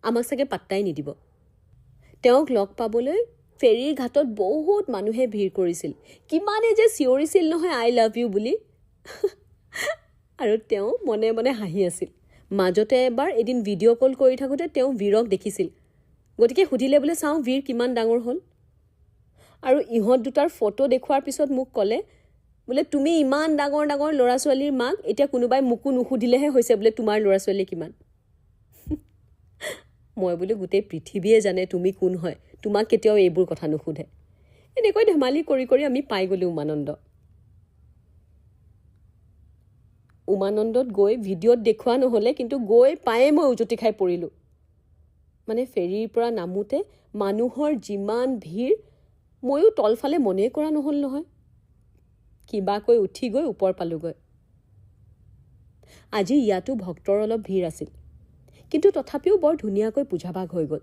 আমাক চাগে পাত্তাই নিদিব। তেওঁক লগ পাবলৈ ফেৰীৰ ঘাটত বহুত মানুহে ভিৰ কৰিছিল। কিমানে যে চিঞৰিছিল নহয় আই লাভ ইউ বুলি। আৰু তেওঁ মনে মনে হাঁহি আছিল। মাজতে এবাৰ এদিন ভিডিঅ' কল কৰি থাকোঁতে তেওঁ বীৰক দেখিছিল। গতিকে সুধিলে বোলে চাওঁ বীৰ কিমান ডাঙৰ হ'ল। আৰু ইহঁত দুটাৰ ফটো দেখুৱাৰ পিছত মোক ক'লে বোলে তুমি ইমান ডাঙৰ ডাঙৰ ল'ৰা ছোৱালীৰ মাক, এতিয়া কোনোবাই মোকো নুসুধিলেহে হৈছে বোলে তোমাৰ ল'ৰা ছোৱালী কিমান। মই বোলো গোটেই পৃথিৱীয়ে জানে তুমি কোন হয়, তোমাক কেতিয়াও এইবোৰ কথা নুসুধে। এনেকৈ ধেমালি কৰি কৰি আমি পাই গ'লো উমানন্দ। উমানন্দত গৈ ভিডিঅ'ত দেখুওৱা নহ'লে, কিন্তু গৈ পায়ে মই উজুতি খাই পৰিলোঁ। মানে ফেৰীৰ পৰা নামোতে মানুহৰ যিমান ভিৰ, ময়ো তলফালে মনেই কৰা নহ'ল নহয়। কিবাকৈ উঠি গৈ ওপৰ পালোগৈ। আজি ইয়াতো ভক্তৰ অলপ ভিৰ আছিল, কিন্তু তথাপিও বৰ ধুনীয়াকৈ পূজাভাগ হৈ গ'ল।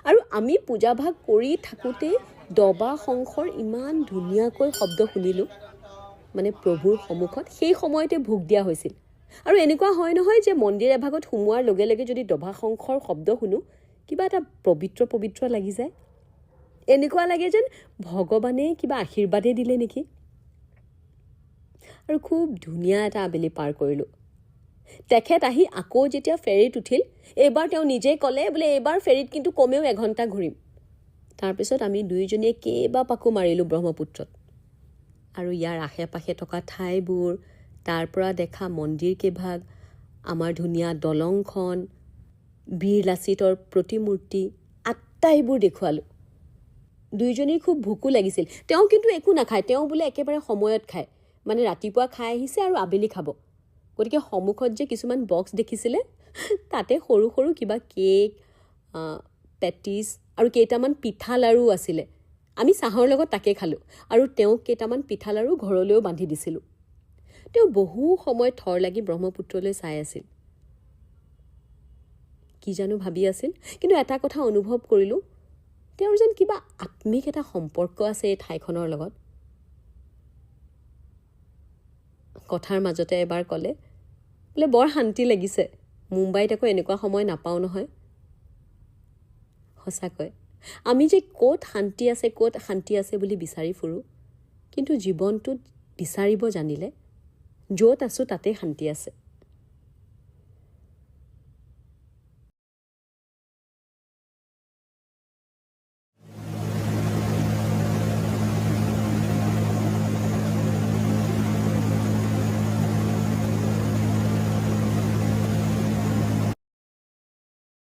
আৰু আমি পূজাভাগ কৰি থাকোঁতেই দবা শংখৰ ইমান ধুনীয়াকৈ শব্দ শুনিলোঁ। মানে প্ৰভুৰ সন্মুখত সেই সময়তে ভোগ দিয়া হৈছিল। আৰু এনেকুৱা হয় নহয় যে মন্দিৰ এভাগত সোমোৱাৰ লগে লগে যদি দবা শংখৰ শব্দ শুনো, কিবা এটা পবিত্ৰ পবিত্ৰ লাগি যায়। এনেকুৱা লাগে যেন ভগৱানে কিবা আশীৰ্বাদে দিলে নেকি। আৰু খুব ধুনীয়া এটা আবেলি পাৰ কৰিলোঁ। তেখেত আহি আকৌ যেতিয়া ফেৰীত উঠিল, এইবাৰ তেওঁ নিজেই ক'লে বোলে এইবাৰ ফেৰীত কিন্তু কমেও 1 ঘণ্টা ঘূৰিম। তাৰপিছত আমি দুয়োজনীয়ে কেইবাপাকো মাৰিলোঁ ব্ৰহ্মপুত্ৰত। আৰু ইয়াৰ আশে পাশে থকা ঠাইবোৰ, তাৰ পৰা দেখা মন্দিৰ কেইভাগ, আমাৰ ধুনীয়া দলংখন, বীৰ লাচিতৰ প্ৰতিমূৰ্তি, আটাইবোৰ দেখুৱালোঁ। দুয়োজনীৰ খুব ভোকো লাগিছিল। তেওঁ কিন্তু একো নাখায়, তেওঁ বোলে একেবাৰে সময়ত খায়। মানে ৰাতিপুৱা খাই আহিছে আৰু আবেলি খাব। গতিকে সন্মুখত যে কিছুমান বক্স দেখিছিলে, তাতে সৰু সৰু কিবা কেক, পেটিছ আৰু কেইটামান পিঠা লাড়ু আছিলে। আমি চাহৰ লগত তাকে খালোঁ। আৰু তেওঁক কেইটামান পিঠা লাড়ু ঘৰলৈও বান্ধি দিছিলোঁ। তেওঁ বহু সময় থৰ লাগি ব্ৰহ্মপুত্ৰলৈ চাই আছিল। কি জানো ভাবি আছিল, কিন্তু এটা কথা অনুভৱ কৰিলোঁ, তেওঁৰ যেন কিবা আত্মিক এটা সম্পৰ্ক আছে এই ঠাইখনৰ লগত। কথাৰ মাজতে এবাৰ ক'লে বোলে বৰ শান্তি লাগিছে, মুম্বাইত আকৌ এনেকুৱা সময় নাপাওঁ নহয়। সঁচাকৈ আমি যে ক'ত শান্তি আছে বুলি বিচাৰি ফুৰোঁ, কিন্তু জীৱনটোত বিচাৰিব জানিলে য'ত আছোঁ তাতে শান্তি আছে।